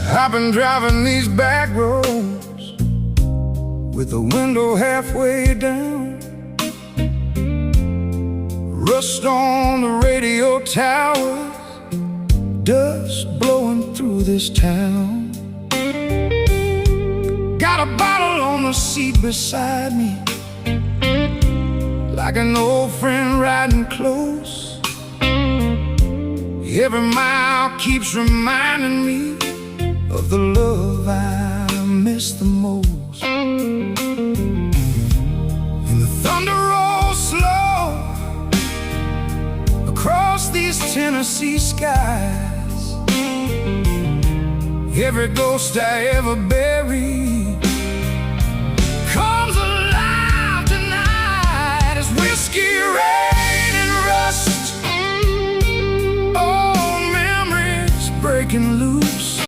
I've been driving these back roads with the window halfway down, rust on the radio towers, dust blowing through this town. Got a bottle on the seat beside me, like an old friend riding close. Every mile keeps reminding me of the love I miss the most. And the thunder rolls slow across these Tennessee skies. Every ghost I ever buried